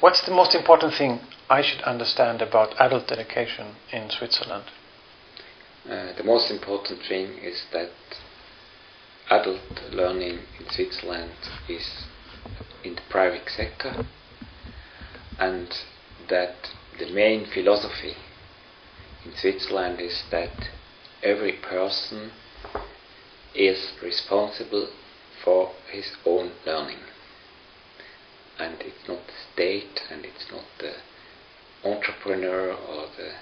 What's the most important thing I should understand about adult education in Switzerland? The most important thing is that adult learning in Switzerland is in the private sector, and that the main philosophy in Switzerland is that every person is responsible for his own learning. And it's not the state, and it's not the entrepreneur or the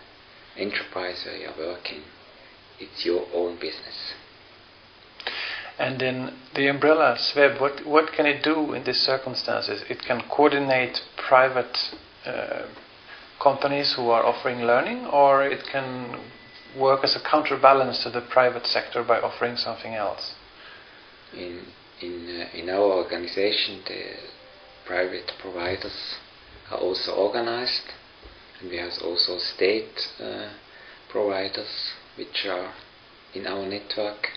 enterprise where you're working. It's your own business. And in the umbrella, SWEB, what can it do in these circumstances? It can coordinate private companies who are offering learning, or it can work as a counterbalance to the private sector by offering something else? In our organization, the private providers are also organized, and we have also state providers which are in our network.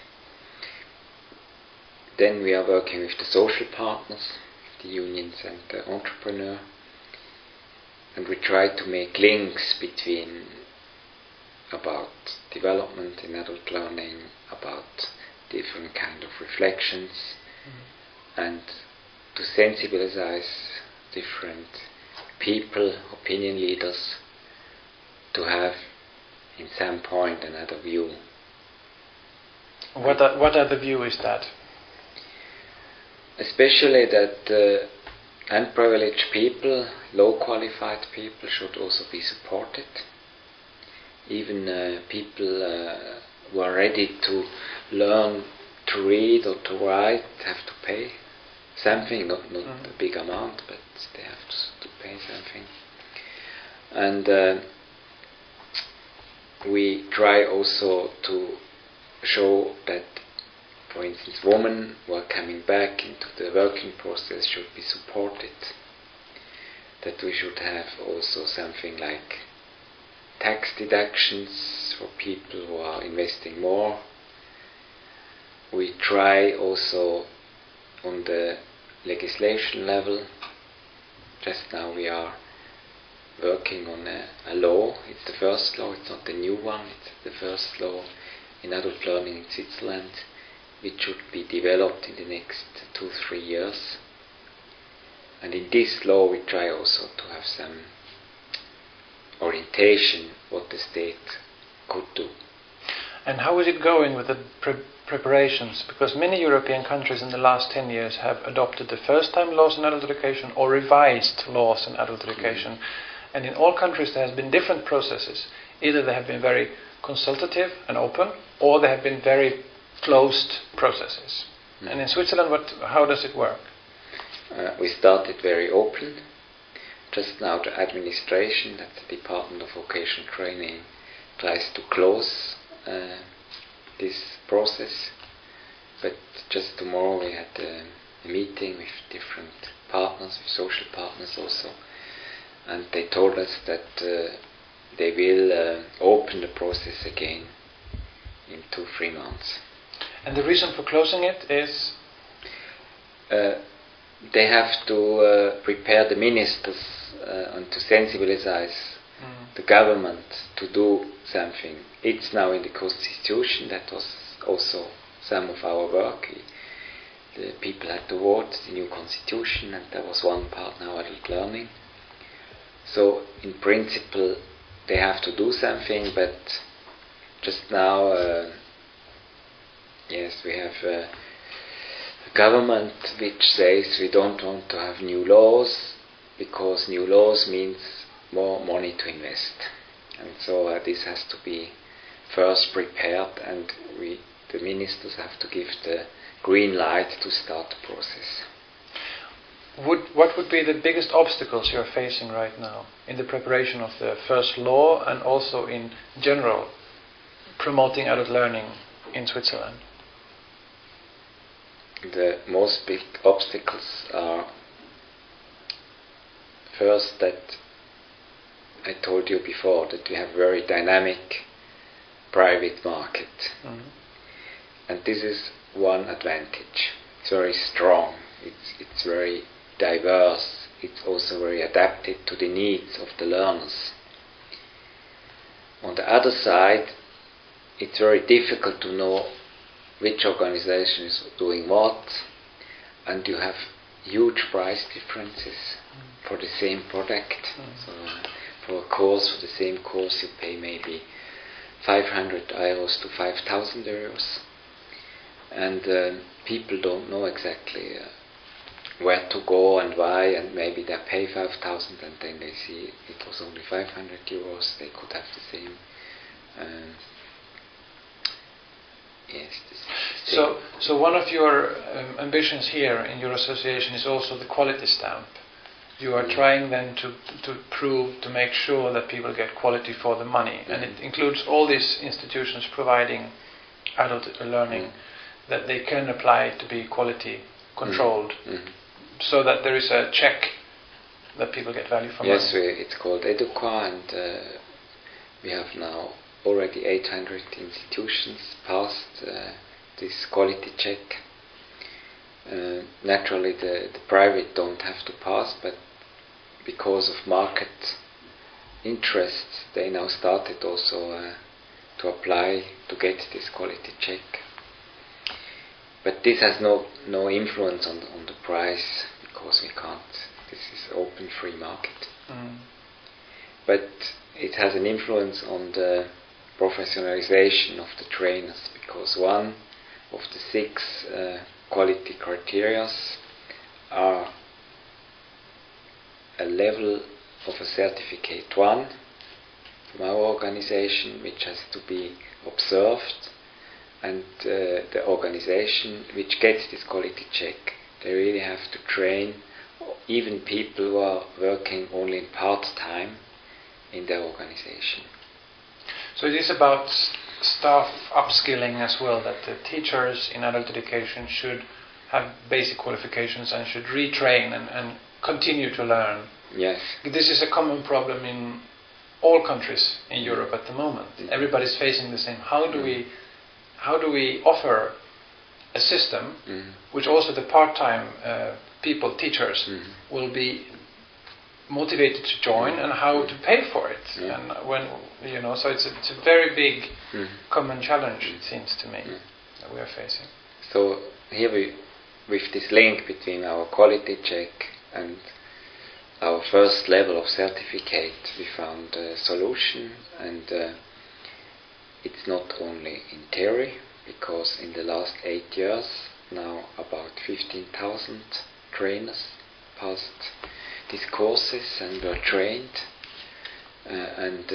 Then we are working with the social partners, the unions and the entrepreneur, and we try to make links between about development in adult learning, about different kind of reflections, and to sensibilize different people, opinion leaders, to have in some point another view. What other view is that? Especially that unprivileged people, low qualified people should also be supported. Even people who are ready to learn to read or to write have to pay something, not a big amount, but they have to pay something. And we try also to show that, for instance, women who are coming back into the working process should be supported. That we should have also something like tax deductions for people who are investing more. We try also on the legislation level. Just now we are working on a law. It's the first law, it's not the new one, it's the first law in adult learning in Switzerland, which should be developed in the next 2-3 years. And in this law we try also to have some orientation what the state could do. And how is it going with the preparations? Because many European countries in the last 10 years have adopted the first-time laws on adult education or revised laws on adult education. And in all countries there has been different processes. Either they have been very consultative and open, or they have been very closed processes. And in Switzerland, how does it work? We started very open. Just now the administration, that's the Department of Vocational Training, tries to close this process. But just tomorrow we had a meeting with different partners, with social partners also, and they told us that they will open the process again in 2-3 months. And the reason for closing it is? They have to prepare the ministers and to sensibilize the government to do something. It's now in the constitution. That was also some of our work. The people had to vote the new constitution, and there was one part now adult learning. So in principle they have to do something, but just now yes, we have a government which says we don't want to have new laws, because new laws means more money to invest. And so this has to be first prepared, and the ministers have to give the green light to start the process. What would be the biggest obstacles you're facing right now in the preparation of the first law, and also in general promoting adult learning in Switzerland? The most big obstacles are first that I told you before that we have very dynamic private market. And this is one advantage. It's very strong. It's very diverse it's also very adapted to the needs of the learners. On the other side, it's very difficult to know which organization is doing what, and you have huge price differences for the same product. So for a course, for the same course, you pay maybe 500 euros to 5,000 euros, and people don't know exactly where to go and why, and maybe they pay 5,000 and then they see it was only 500 euros, they could have the same. So one of your ambitions here in your association is also the quality stamp. You are trying then to prove, to make sure that people get quality for the money, and it includes all these institutions providing adult learning that they can apply to be quality controlled, so that there is a check that people get value for money. Yes, it's called Educa, and we have now already 800 institutions passed this quality check. Naturally, the private don't have to pass, but because of market interests, they now started also to apply to get this quality check. But this has no influence on the price, because we can't. This is open free market. But it has an influence on the professionalization of the trainers, because one of the 6 quality criteria are a level of a certificate 1 from our organization, which has to be observed, and the organization which gets this quality check, they really have to train even people who are working only in part-time in their organization. So it is about staff upskilling as well, that the teachers in adult education should have basic qualifications and should retrain and continue to learn. Yes. This is a common problem in all countries in Europe at the moment. Everybody's facing the same. How do we offer a system which also the part-time people, teachers, will be motivated to join, and how to pay for it, and when so it's a very big common challenge, it seems to me, that we are facing. So here with this link between our quality check and our first level of certificate, we found a solution, and it's not only in theory, because in the last 8 years now about 15,000 trainers passed these courses and were trained, and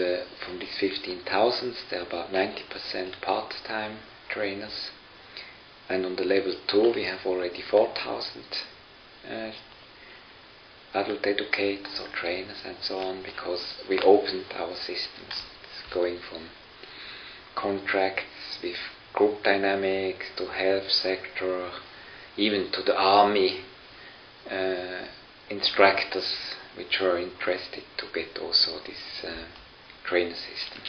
from these 15,000 there are about 90% part-time trainers, and on the level 2 we have already 4,000 adult educators or trainers and so on, because we opened our systems. It's going from contracts with group dynamics to health sector, even to the army instructors which were interested to get also this trainer system.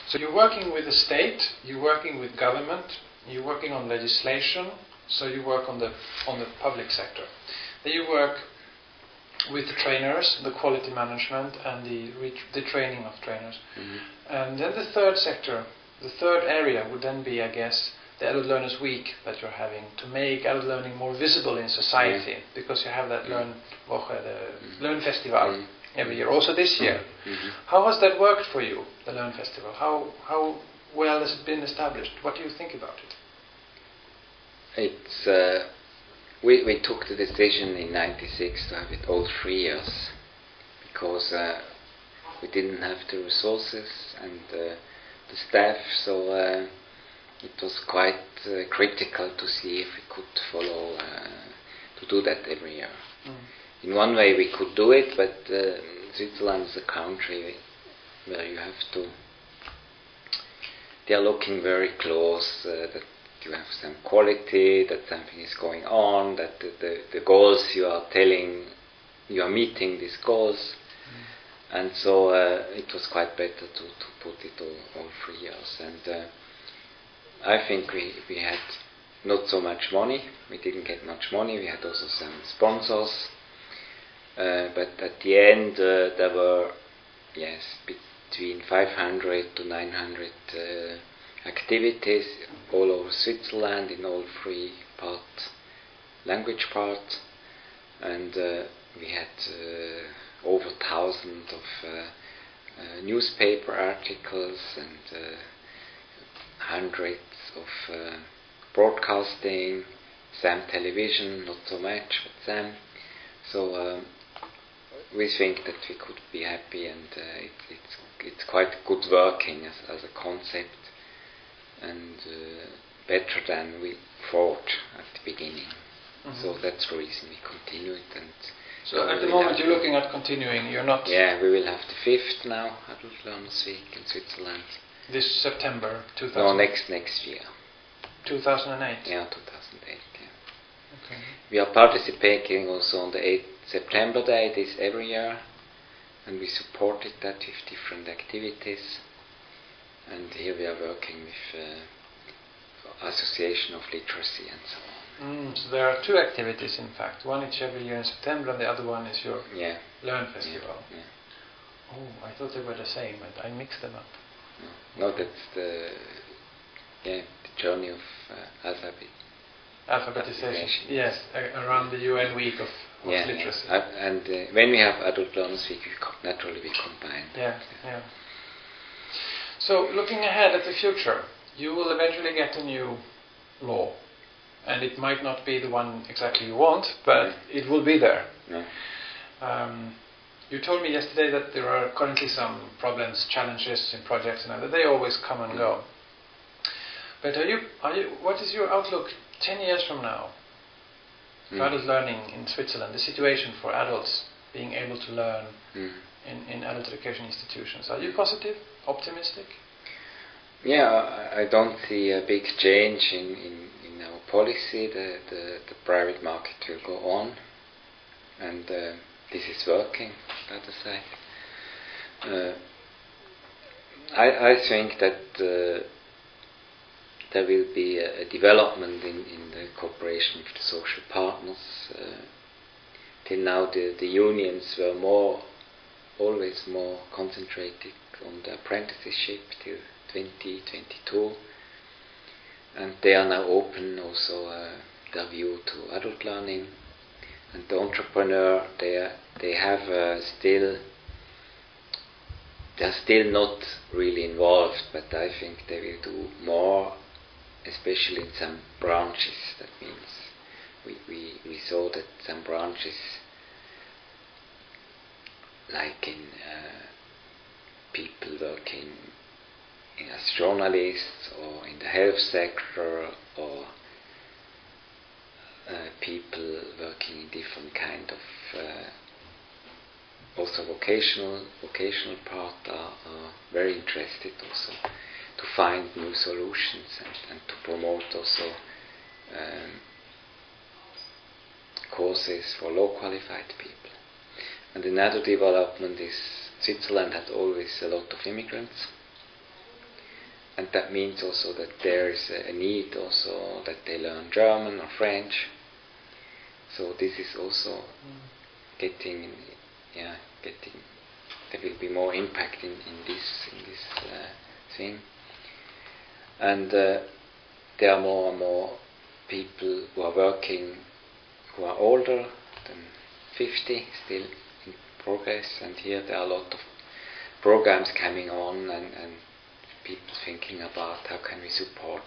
So you're working with the state, you're working with government, you're working on legislation, so you work on the public sector. Then you work with the trainers, the quality management, and the training of trainers. And then the third sector, the third area would then be, I guess, the Adult Learners Week that you're having, to make adult learning more visible in society, because you have that Lernwoche, the Learn Festival, every year, also this year. How has that worked for you, the Learn Festival? How well has it been established? What do you think about it? It's we took the decision in '96 to have it all 3 years, because we didn't have the resources and the staff, so it was quite critical to see if we could follow to do that every year. In one way we could do it, but Switzerland is a country where you have to, they are looking very close, that you have some quality, that something is going on, that the goals you are telling, you are meeting these goals. And so it was quite better to put it all 3 years. And I think we had not so much money. We didn't get much money. We had also some sponsors. but at the end there were between 500 to 900 activities all over Switzerland in all three language parts, and we had over 1,000 of newspaper articles and hundreds of broadcasting, some television, not so much, but some. So we think that we could be happy, and it's quite good working as a concept, and better than we thought at the beginning. Mm-hmm. So that's the reason we continue it. And so at the moment you're looking at continuing, you're not... Yeah, we will have the 5th now, Adult Learners Week in Switzerland. This September 2000? No, next year. 2008? Yeah, 2008, yeah. Okay. We are participating also on the 8th September Day every year, and we supported that with different activities. And here we are working with Association of Literacy and so on. So there are two activities, in fact. One each every year in September, and the other one is your Learn Festival. Yeah. Oh, I thought they were the same, and I mixed them up. No, that's the journey of alphabetization. Yes, around the UN week of literacy. And when we have Adult Learners Week, naturally we combine. Yeah. So, looking ahead at the future, you will eventually get a new law, and it might not be the one exactly you want, but it will be there. Yeah. You told me yesterday that there are currently some problems, challenges in projects, and that they always come and go. But what is your outlook 10 years from now for adult learning in Switzerland, the situation for adults being able to learn in adult education institutions? Are you positive, optimistic? Yeah, I don't see a big change in our policy. The private market will go on, and this is working, the other side. I think that there will be a development in the cooperation with the social partners. Till now the unions were always more concentrated on the apprenticeship till 2022, and they are now open also their view to adult learning. And the entrepreneur, they are still not really involved, but I think they will do more, especially in some branches. That means we saw that some branches, like in people working as journalists or in the health sector, or people working in different kind of also vocational part are very interested also to find new solutions and to promote also courses for low qualified people. And another development is Switzerland had always a lot of immigrants, and that means also that there is a need also that they learn German or French. So this is also getting there will be more impact in this thing. And there are more and more people who are working who are older than 50, still in progress, and here there are a lot of programs coming on and people thinking about how can we support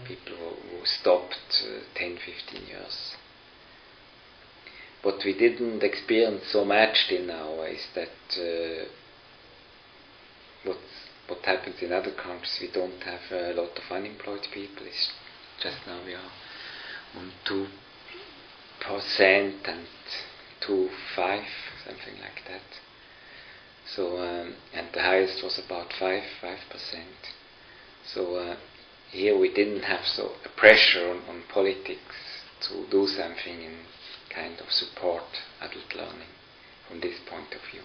people who stopped 10, 15 years. What we didn't experience so much till now is that what happens in other countries, we don't have a lot of unemployed people. It's just now we are on 2% and 2.5%, something like that. So and the highest was about 5%. So here we didn't have so a pressure on politics to do something in kind of support adult learning from this point of view.